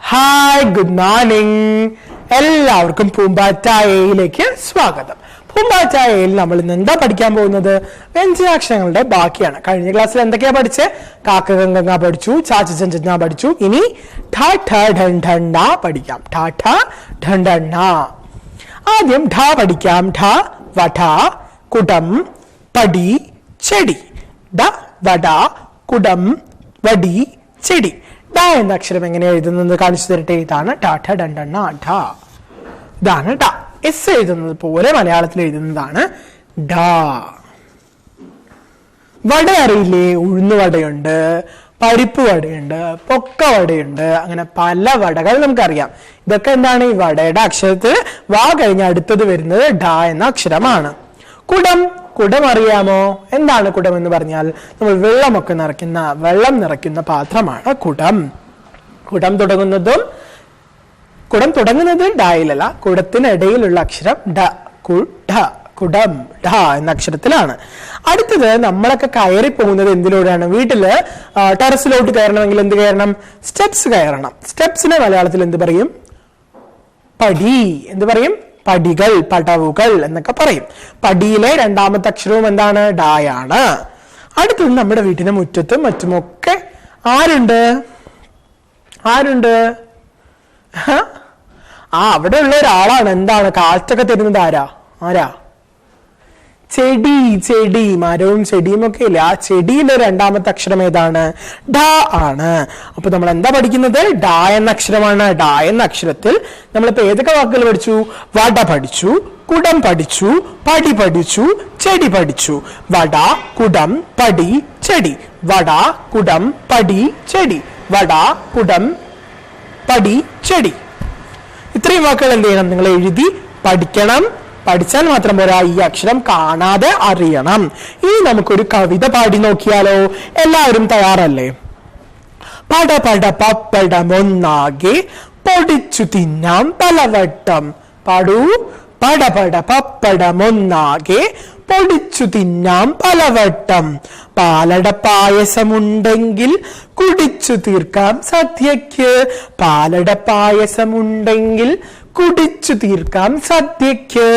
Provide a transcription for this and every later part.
Hi, good morning. എല്ലാവർക്കും പൂമ്പാറ്റയിലേക്ക് സ്വാഗതം. പൂമ്പാറ്റയിൽ നമ്മൾ ഇന്ന് എന്താ പഠിക്കാൻ പോകുന്നത്? വ്യഞ്ജനാക്ഷരങ്ങളുടെ ബാക്കിയാണ്. കഴിഞ്ഞ ക്ലാസ്സിൽ എന്തൊക്കെയാ പഠിച്ചേ? കാക്ക ഗംഗ പഠിച്ചു, ചാച്ച ചഞ്ച പഠിച്ചു. ഇനി ഠ ഠ ഢ ഢ ണ പഠിക്കാം. ഠ ഠ ഢ ഢ ണ. ആദ്യം ഠ പഠിക്കാം. ഠ വട കുടം പടി ചെടി. ഡ വട കുടം വടി ചെടി. ഡ എന്ന അക്ഷരം എങ്ങനെ എഴുതുന്നത് കാണിച്ചു തരട്ടെ. ഇതാണ് ഠ ഠ ഢ ഢ ണ ഠ. ഇതാണ് ഡ. എസ് എഴുതുന്നത് പോലെ മലയാളത്തിൽ എഴുതുന്നതാണ് ഡ. വട അറിയില്ലേ? ഉഴുന്ന് വടയുണ്ട്, പരിപ്പ് വടയുണ്ട്, പൊക്ക വടയുണ്ട്, അങ്ങനെ പല വടകൾ നമുക്കറിയാം. ഇതൊക്കെ എന്താണ്? ഈ വടയുടെ അക്ഷരത്തിൽ വാ കഴിഞ്ഞ് അടുത്തത് വരുന്നത് ഡ എന്ന അക്ഷരമാണ്. കുടം. കുടം അറിയാമോ? എന്താണ് കുടം എന്ന് പറഞ്ഞാൽ നമ്മൾ വെള്ളം നിറയ്ക്കുന്ന പാത്രമാണ് കുടം. കുടം തുടങ്ങുന്നത് ഡായിലല്ല, കുടത്തിനിടയിലുള്ള അക്ഷരം ഡ. കുടം ഡ എന്ന അക്ഷരത്തിലാണ്. അടുത്തത് നമ്മളൊക്കെ കയറി പോകുന്നത് എന്തിലൂടെയാണ്? വീട്ടില് ടെറസിലോട്ട് കയറണമെങ്കിൽ എന്ത് കയറണം? സ്റ്റെപ്സ് കയറണം. സ്റ്റെപ്സിനെ മലയാളത്തിൽ എന്ത് പറയും? പടി. എന്ത് പറയും? പടികൾ, പടവുകൾ എന്നൊക്കെ പറയും. പടിയിലെ രണ്ടാമത്തെ അക്ഷരവും എന്താണ്? ഡായാണ്. അടുത്തത് നമ്മുടെ വീട്ടിന്റെ മുറ്റത്തും മറ്റുമൊക്കെ ആരുണ്ട്? അവിടെ ഉള്ള ഒരാളാണ്. എന്താണ്? കാറ്റൊക്കെ തരുന്നത് ആരാ? ചെടി. മരവും ചെടിയും ഒക്കെ ഇല്ലേ? ആ ചെടിയിലെ രണ്ടാമത്തെ അക്ഷരം ഏതാണ്? ഡ ആണ്. അപ്പൊ നമ്മൾ എന്താ പഠിക്കുന്നത്? ഡ എന്ന അക്ഷരമാണ്. ഡ എന്ന അക്ഷരത്തിൽ നമ്മളിപ്പോ ഏതൊക്കെ വാക്കുകൾ പഠിച്ചു? വട പഠിച്ചു, കുടം പഠിച്ചു, പടി പഠിച്ചു, ചെടി പഠിച്ചു. വട കുടം പടി ചെടി. വട കുടം പടി ചെടി. വട കുടം പടി ചെടി. ഇത്രയും വാക്കുകൾ എന്ത് ചെയ്യണം? നിങ്ങൾ എഴുതി പഠിക്കണം. പഠിച്ചാൽ മാത്രം പോരാ, ഈ അക്ഷരം കാണാതെ അറിയണം. ഇനി നമുക്കൊരു കവിത പാടി നോക്കിയാലോ? എല്ലാവരും തയ്യാറല്ലേ? പട പട പപ്പടം ഒന്നാകെ പൊടിച്ചു തിന്നാം പലവട്ടം. പാടൂ. പട പട പപ്പടം ഒന്നാകെ പൊടിച്ചു തിന്നാം പലവട്ടം. പാലട പായസമുണ്ടെങ്കിൽ കുടിച്ചു തീർക്കാം സദ്യക്ക്. പാലട പായസമുണ്ടെങ്കിൽ കുടിച്ചു തീർക്കാം സദ്യക്ക്.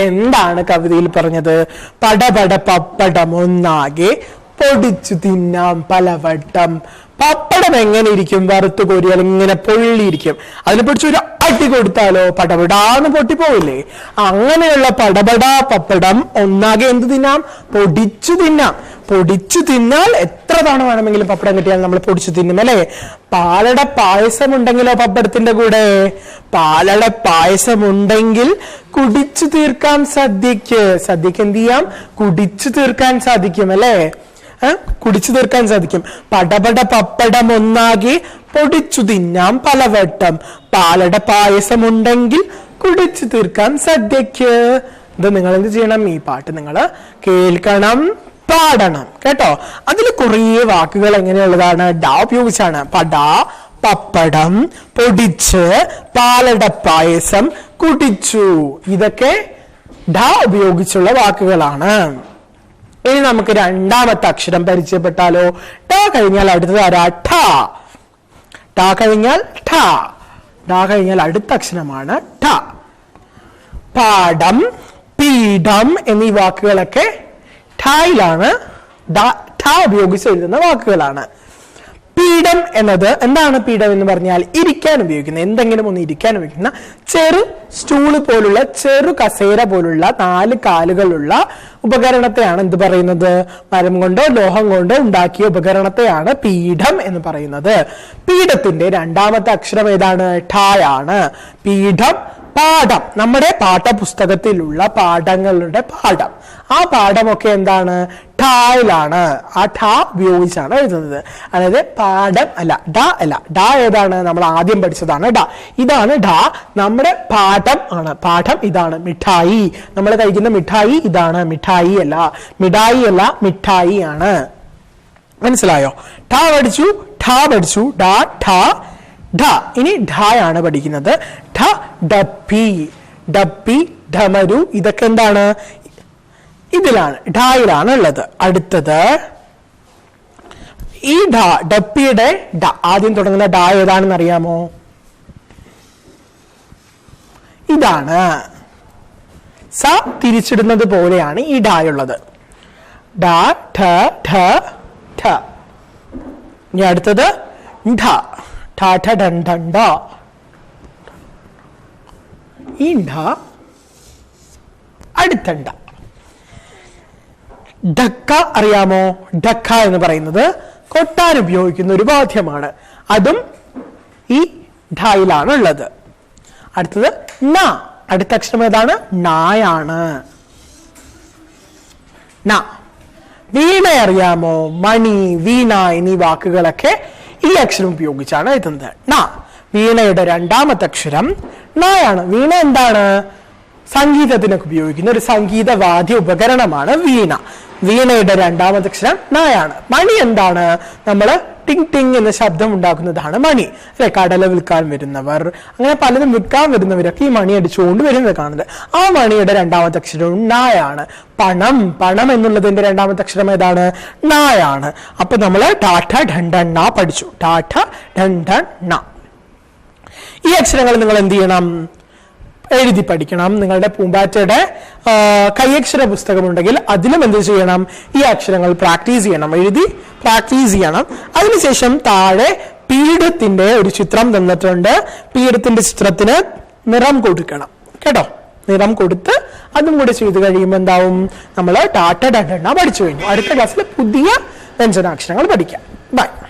എന്താണ് കവിതയിൽ പറഞ്ഞത്? പടപട പപ്പടം ഒന്നാകെ പൊടിച്ചു തിന്നാം പലവട്ടം. പപ്പടം എങ്ങനെ ഇരിക്കും? വറുത്തു കോരിയാൽ ഇങ്ങനെ പൊള്ളിയിരിക്കും. അതിനെ പിടിച്ച് ഒരു അടി കൊടുത്താലോ പടപടാന്ന് പൊട്ടിപ്പോവില്ലേ? അങ്ങനെയുള്ള പടപട പപ്പടം ഒന്നാകെ എന്ത് തിന്നാം? പൊടിച്ചു തിന്നാം. പൊടിച്ചു തിന്നാൽ എത്ര തവണ വേണമെങ്കിലും പപ്പടം കിട്ടിയാൽ നമ്മൾ പൊടിച്ചു തിന്നും അല്ലേ? പാലട പായസം ഉണ്ടെങ്കിലോ പപ്പടത്തിന്റെ കൂടെ? പാലട പായസം ഉണ്ടെങ്കിൽ കുടിച്ചു തീർക്കാം സദ്യക്ക്. സദ്യക്ക് എന്ത് ചെയ്യാം? കുടിച്ചു തീർക്കാൻ സാധിക്കും അല്ലേ? കുടിച്ചു തീർക്കാൻ സാധിക്കും. പടപട പപ്പടം ഒന്നാകെ പൊടിച്ചു തിന്നാം പലവട്ടം. പാലട പായസം ഉണ്ടെങ്കിൽ കുടിച്ചു തീർക്കാം സദ്യക്ക്. ഇത് നിങ്ങൾ എന്ത് ചെയ്യണം? ഈ പാട്ട് നിങ്ങൾ കേൾക്കണം, പാടണം കേട്ടോ. അതിൽ കുറേ വാക്കുകൾ എങ്ങനെയുള്ളതാണ്? ഡ ഉപയോഗിച്ചാണ്. പട, പപ്പടം, പൊടിച്ച്, പാലട പായസം, കുടിച്ചു. ഇതൊക്കെ ഡ ഉപയോഗിച്ചുള്ള വാക്കുകളാണ്. ഇനി നമുക്ക് രണ്ടാമത്തെ അക്ഷരം പരിചയപ്പെട്ടാലോ? ട കഴിഞ്ഞാൽ അടുത്തത് ആരാ? ഠ. ട കഴിഞ്ഞാൽ ഠ. ട കഴിഞ്ഞാൽ അടുത്ത അക്ഷരമാണ് ഠ. പാഠം, പീഠം എന്നീ വാക്കുകളൊക്കെ ഠയിലാണ്. ഠ ഉപയോഗിച്ച് എഴുതുന്ന വാക്കുകളാണ്. പീഠം എന്നത് എന്താണ്? പീഠം എന്ന് പറഞ്ഞാൽ ഇരിക്കാൻ ഉപയോഗിക്കുന്ന, എന്തെങ്കിലും ഒന്ന് ഇരിക്കാൻ ഉപയോഗിക്കുന്ന ചെറു സ്റ്റൂള് പോലുള്ള, ചെറു കസേര പോലുള്ള 4 കാലുകളുള്ള ഉപകരണത്തെയാണ് എന്ത് പറയുന്നത്? മരം കൊണ്ടോ ലോഹം കൊണ്ടോ ഉണ്ടാക്കിയ ഉപകരണത്തെയാണ് പീഠം എന്ന് പറയുന്നത്. പീഠത്തിന്റെ രണ്ടാമത്തെ അക്ഷരം ഏതാണ്? ഠയാണ്. പീഠം. പാഠം, നമ്മുടെ പാഠപുസ്തകത്തിലുള്ള പാഠങ്ങളുടെ പാഠം. ആ പാഠമൊക്കെ എന്താണ്? ഠയിലാണ്. ആ ഠ ഉപയോഗിച്ചാണ് എഴുതുന്നത്. അതായത് പാഠം അല്ല, ഡ അല്ല. ഡ ഏതാണ്? നമ്മൾ ആദ്യം പഠിച്ചതാണ് ഡ. ഇതാണ് ഡ. നമ്മുടെ പാഠം ആണ്. പാഠം ഇതാണ്. മിഠായി. നമ്മൾ കഴിക്കുന്ന മിഠായി ഇതാണ്. മിഠായി അല്ല, മിഠായി അല്ല, മിഠായി ആണ്. മനസ്സിലായോ? ഠ പഠിച്ചു, ഠ പഠിച്ചു, ഡ, ഠ, ഢ. ഇനി ഢയാണ് പഠിക്കുന്നത്. ഢ, ഡപ്പി, ഡപ്പി, ഢമരു. ഇതൊക്കെ എന്താണ്? ഇതിലാണ്, ഢയിലാണ് ഉള്ളത്. അടുത്തത് ഈ ഡ, ഡപ്പിയുടെ ഡ ആദ്യം തുടങ്ങുന്ന ഡ ഏതാണെന്ന് അറിയാമോ? ഇതാണ്. സ തിരിച്ചിടുന്നത് പോലെയാണ് ഈ ഡായുള്ളത്. ഡ ഠ ഠ ഠ. ഇനി അടുത്തത് ഢ, ഠ ഠ ഡ ഡ ഡ. ഈ ഢ അടുത്ത ഡ. ഢക്ക അറിയാമോ? ഢക്ക എന്ന് പറയുന്നത് കൊട്ടാൻ ഉപയോഗിക്കുന്ന ഒരു വാദ്യമാണ്. അതും ഈ ഢയിലാണ് ഉള്ളത്. അടുത്തത് ന. അടുത്ത അക്ഷരം ഏതാണ്? നായാണ്. ന. വീണ അറിയാമോ? മണി, വീണ എന്നീ വാക്കുകളൊക്കെ ഈ അക്ഷരം ഉപയോഗിച്ചാണ് എഴുതുന്നത്. ന. വീണയുടെ രണ്ടാമത്തെ അക്ഷരം നായാണ്. വീണ എന്താണ്? സംഗീതത്തിനൊക്കെ ഉപയോഗിക്കുന്ന ഒരു സംഗീത വാദ്യ ഉപകരണമാണ് വീണ. വീണയുടെ രണ്ടാമത്തെ അക്ഷരം നായാണ്. മണി എന്താണ്? നമ്മൾ ടിങ് ടിങ് എന്ന ശബ്ദം ഉണ്ടാക്കുന്നതാണ് മണി. അല്ലെ, കടല വിൽക്കാൻ വരുന്നവർ, അങ്ങനെ പലതും വിൽക്കാൻ വരുന്നവരൊക്കെ ഈ മണി അടിച്ചുകൊണ്ട് വരുന്നത് കാണുന്നത്. ആ മണിയുടെ രണ്ടാമത്തെ അക്ഷരവും നായാണ്. പണം, പണം എന്നുള്ളതിന്റെ രണ്ടാമത്തെ അക്ഷരം ഏതാണ്? നായാണ്. അപ്പൊ നമ്മൾ ടാഠ ഢണ്ടൺ ന പഠിച്ചു. ടാഠ ഢണ്ടൺ ന. ഈ അക്ഷരങ്ങൾ നിങ്ങൾ എന്ത് ചെയ്യണം? എഴുതി പഠിക്കണം. നിങ്ങളുടെ പൂമ്പാറ്റയുടെ കൈയക്ഷര പുസ്തകമുണ്ടെങ്കിൽ അതിലും എന്ത് ചെയ്യണം? ഈ അക്ഷരങ്ങൾ പ്രാക്ടീസ് ചെയ്യണം, എഴുതി പ്രാക്ടീസ് ചെയ്യണം. അതിനുശേഷം താഴെ പീഠത്തിന്റെ ഒരു ചിത്രം തന്നിട്ടുണ്ട്. പീഠത്തിന്റെ ചിത്രത്തിന് നിറം കൊടുക്കണം കേട്ടോ. നിറം കൊടുത്ത് അതും കൂടെ ചെയ്ത് കഴിയുമ്പോൾ എന്താവും? നമ്മൾ ടാറ്റ ഡണ്ടെണ്ണ പഠിച്ചു കഴിഞ്ഞു. അടുത്ത ക്ലാസ്സിൽ പുതിയ വ്യഞ്ജനാക്ഷരങ്ങൾ പഠിക്കാം. ബൈ.